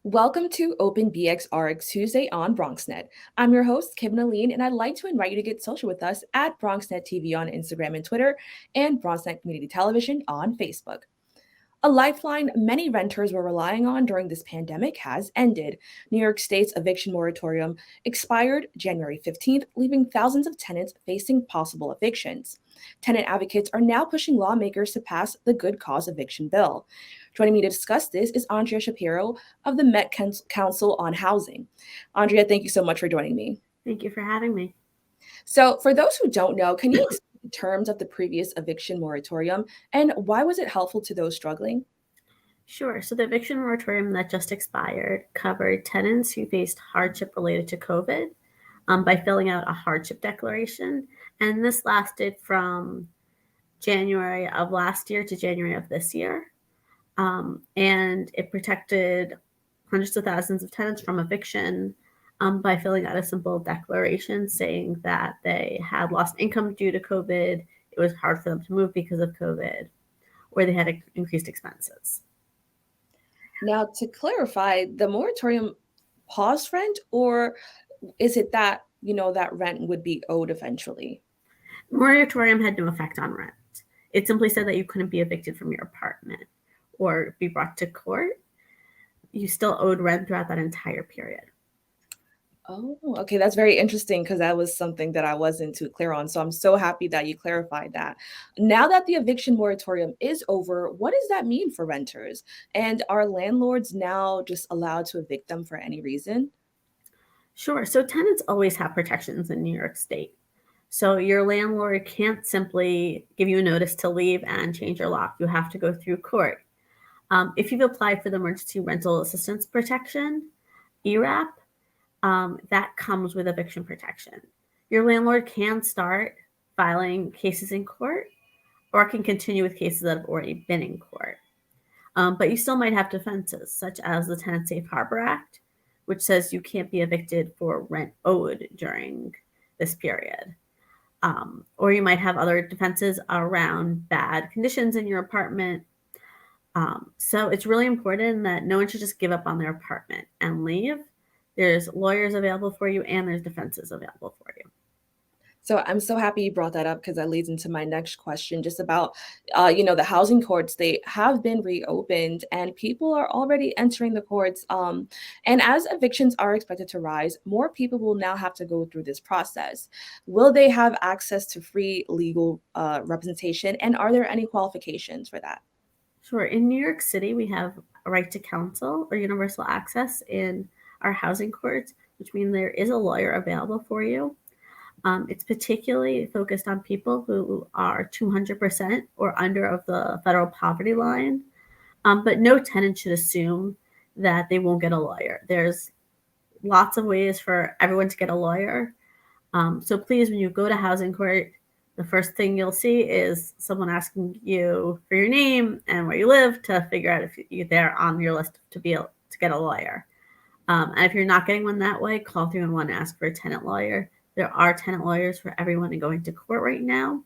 Welcome to Open BxRx Tuesday on BronxNet. I'm your host, Kibin Alleyne, and I'd like to invite you to get social with us at BronxNet TV on Instagram and Twitter, and BronxNet Community Television on Facebook. A lifeline many renters were relying on during this pandemic has ended. New York State's eviction moratorium expired January 15th, leaving thousands of tenants facing possible evictions. Tenant advocates are now pushing lawmakers to pass the Good Cause Eviction Bill. Joining me to discuss this is Andrea Shapiro of the Met Council on Housing. Andrea, thank you so much for joining me. Thank you for having me. So, for those who don't know, can you explain the terms of the previous eviction moratorium and why was it helpful to those struggling? Sure. So the eviction moratorium that just expired covered tenants who faced hardship related to COVID by filling out a hardship declaration. And this lasted from January of last year to January of this year. And it protected hundreds of thousands of tenants from eviction by filling out a simple declaration saying that they had lost income due to COVID, it was hard for them to move because of COVID, or they had increased expenses. Now, to clarify, the moratorium paused rent, or is it that, that rent would be owed eventually? Moratorium had no effect on rent. It simply said that you couldn't be evicted from your apartment or be brought to court. You still owed rent throughout that entire period. Oh, okay. That's very interesting because that was something that I wasn't too clear on. So I'm so happy that you clarified that. Now that the eviction moratorium is over, what does that mean for renters? And are landlords now just allowed to evict them for any reason? Sure. So tenants always have protections in New York State. So your landlord can't simply give you a notice to leave and change your lock. You have to go through court. If you've applied for the Emergency Rental Assistance Protection, ERAP, that comes with eviction protection. Your landlord can start filing cases in court or can continue with cases that have already been in court. But you still might have defenses, such as the Tenant Safe Harbor Act, which says you can't be evicted for rent owed during this period. Or you might have other defenses around bad conditions in your apartment. So it's really important that no one should just give up on their apartment and leave. There's lawyers available for you and there's defenses available for you. So I'm so happy you brought that up because that leads into my next question, just about, the housing courts. They have been reopened and people are already entering the courts. And as evictions are expected to rise, more people will now have to go through this process. Will they have access to free legal representation? And are there any qualifications for that? Sure. In New York City, we have a right to counsel or universal access in our housing courts, which means there is a lawyer available for you. It's particularly focused on people who are 200% or under of the federal poverty line. But no tenant should assume that they won't get a lawyer. There's lots of ways for everyone to get a lawyer. So please, when you go to housing court, the first thing you'll see is someone asking you for your name and where you live to figure out if they're on your list to be able to get a lawyer. And if you're not getting one that way, call 311 and ask for a tenant lawyer. There are tenant lawyers for everyone going to court right now,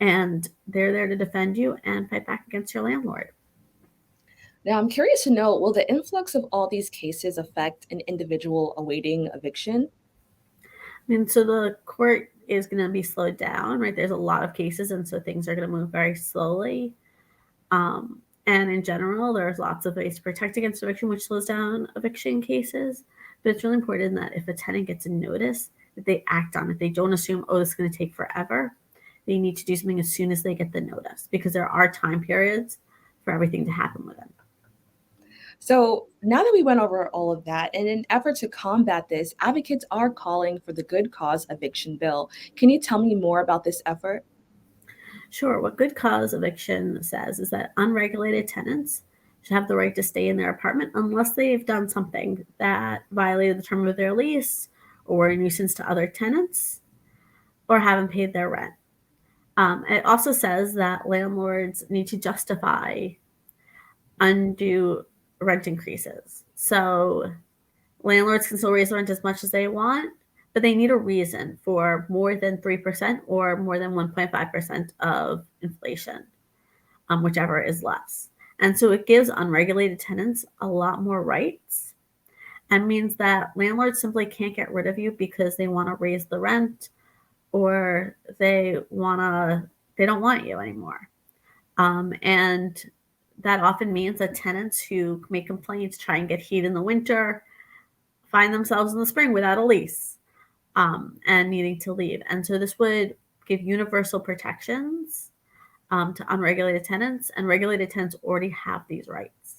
and they're there to defend you and fight back against your landlord. Now, I'm curious to know, will the influx of all these cases affect an individual awaiting eviction? So the court is going to be slowed down, right? There's a lot of cases, and so things are going to move very slowly. And in general, there's lots of ways to protect against eviction, which slows down eviction cases. But it's really important that if a tenant gets a notice, that they act on it. They don't assume, oh, this is going to take forever. They need to do something as soon as they get the notice, because there are time periods for everything to happen with them. So now that we went over all of that, in an effort to combat this, advocates are calling for the Good Cause Eviction Bill. Can you tell me more about this effort? Sure. What Good Cause Eviction says is that unregulated tenants should have the right to stay in their apartment unless they've done something that violated the term of their lease or were a nuisance to other tenants or haven't paid their rent. It also says that landlords need to justify undue rent increases. So landlords can still raise the rent as much as they want, but they need a reason for more than 3% or more than 1.5% of inflation, whichever is less. And so it gives unregulated tenants a lot more rights and means that landlords simply can't get rid of you because they want to raise the rent or they don't want you anymore. And that often means that tenants who make complaints, try and get heat in the winter, find themselves in the spring without a lease, and needing to leave. And so this would give universal protections to unregulated tenants, and regulated tenants already have these rights.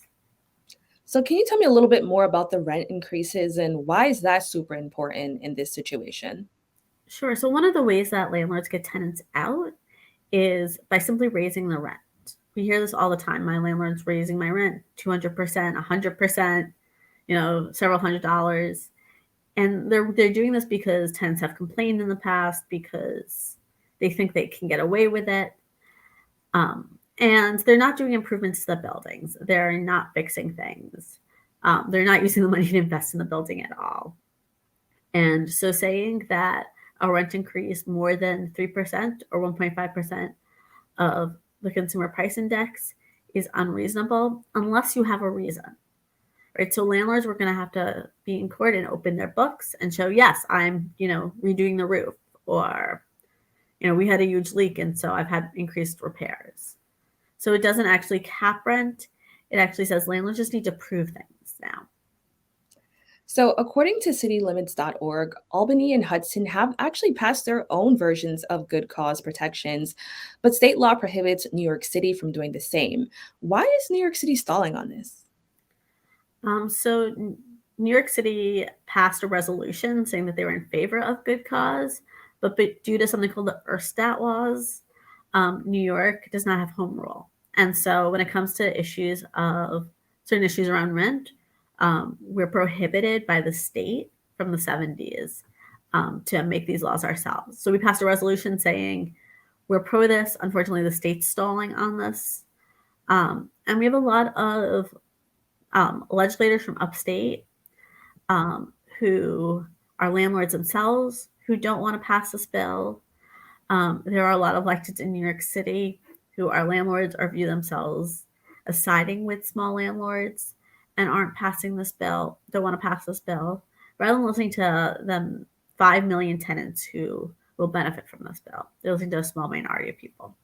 So, can you tell me a little bit more about the rent increases and why is that super important in this situation? Sure. So one of the ways that landlords get tenants out is by simply raising the rent. We hear this all the time. My landlord's raising my rent 200%, 100%, several $100s. And they're doing this because tenants have complained in the past because they think they can get away with it. And they're not doing improvements to the buildings. They're not fixing things. They're not using the money to invest in the building at all. And so saying that a rent increase more than 3% or 1.5% of the consumer price index is unreasonable unless you have a reason, right? So landlords were going to have to be in court and open their books and show, yes, I'm, redoing the roof, or, we had a huge leak and so I've had increased repairs. So it doesn't actually cap rent. It actually says landlords just need to prove things now. So, according to citylimits.org, Albany and Hudson have actually passed their own versions of good cause protections, but state law prohibits New York City from doing the same. Why is New York City stalling on this? So New York City passed a resolution saying that they were in favor of good cause, but due to something called the Erstat laws, New York does not have home rule. And so when it comes to issues of certain issues around rent, we're prohibited by the state from the 70s to make these laws ourselves. So we passed a resolution saying we're pro this. Unfortunately, the state's stalling on this. And we have a lot of legislators from upstate who are landlords themselves who don't want to pass this bill. There are a lot of electeds in New York City who are landlords or view themselves as siding with small landlords and aren't passing this bill, don't want to pass this bill, rather than listening to them 5 million tenants who will benefit from this bill. They're listening to a small minority of people.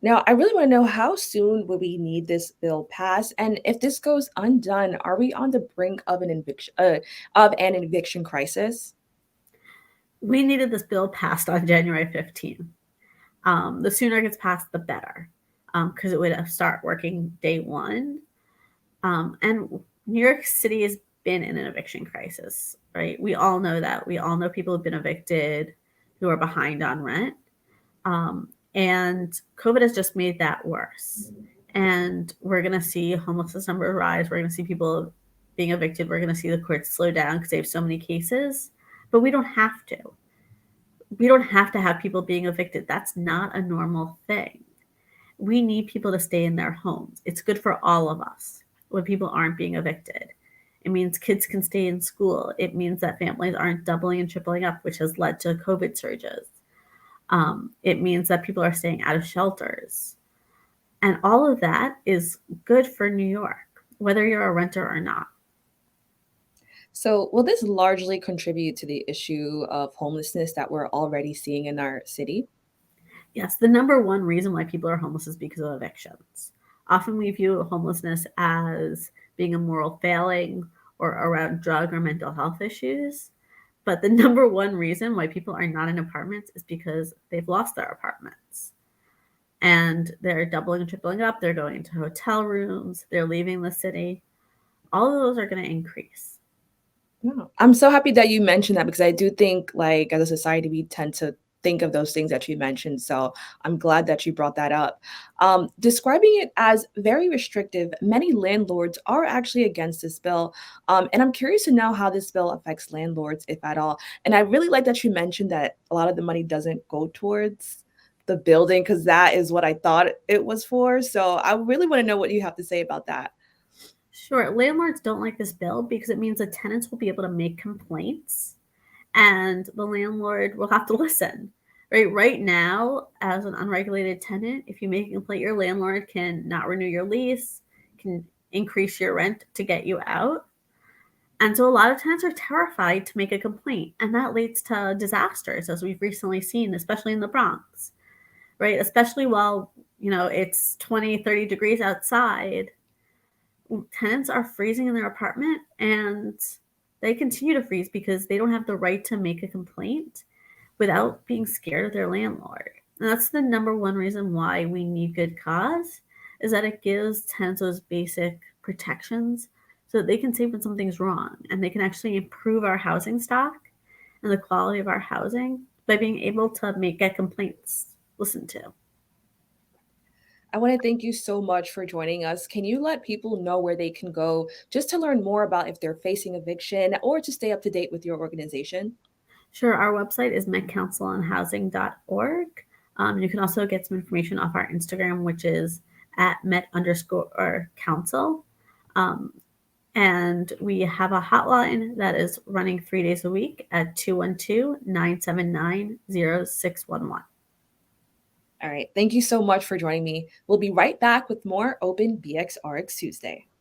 Now, I really want to know how soon will we need this bill passed, and if this goes undone, are we on the brink of an eviction crisis? We needed this bill passed on January 15th. The sooner it gets passed, the better, because it would start working day one. And New York City has been in an eviction crisis, right? We all know that. We all know people who've been evicted who are behind on rent. And COVID has just made that worse. And we're going to see homelessness numbers rise. We're going to see people being evicted. We're going to see the courts slow down because they have so many cases. But we don't have to. We don't have to have people being evicted. That's not a normal thing. We need people to stay in their homes. It's good for all of us when people aren't being evicted. It means kids can stay in school. It means that families aren't doubling and tripling up, which has led to COVID surges. It means that people are staying out of shelters. And all of that is good for New York, whether you're a renter or not. So, will this largely contribute to the issue of homelessness that we're already seeing in our city? Yes, the number one reason why people are homeless is because of evictions. Often we view homelessness as being a moral failing or around drug or mental health issues. But the number one reason why people are not in apartments is because they've lost their apartments. And they're doubling and tripling up. They're going into hotel rooms. They're leaving the city. All of those are going to increase. No. I'm so happy that you mentioned that because I do think, like, as a society, we tend to think of those things that you mentioned. So I'm glad that you brought that up. Describing it as very restrictive, many landlords are actually against this bill. And I'm curious to know how this bill affects landlords, if at all. And I really like that you mentioned that a lot of the money doesn't go towards the building because that is what I thought it was for. So I really want to know what you have to say about that. Sure, landlords don't like this bill because it means that tenants will be able to make complaints and the landlord will have to listen. Right now, as an unregulated tenant, if you make a complaint, your landlord can not renew your lease, can increase your rent to get you out. And so a lot of tenants are terrified to make a complaint, and that leads to disasters, as we've recently seen, especially in the Bronx, right? Especially while, it's 20, 30 degrees outside, tenants are freezing in their apartment, and they continue to freeze because they don't have the right to make a complaint without being scared of their landlord. And that's the number one reason why we need good cause, is that it gives tenants those basic protections so that they can say when something's wrong, and they can actually improve our housing stock and the quality of our housing by being able to get complaints listened to. I want to thank you so much for joining us. Can you let people know where they can go just to learn more about if they're facing eviction or to stay up to date with your organization? Sure, our website is metcouncilonhousing.org. You can also get some information off our Instagram, which is at met_council. Um, and we have a hotline that is running 3 days a week at 212-979-0611. All right. Thank you so much for joining me. We'll be right back with more Open BxRx Tuesday.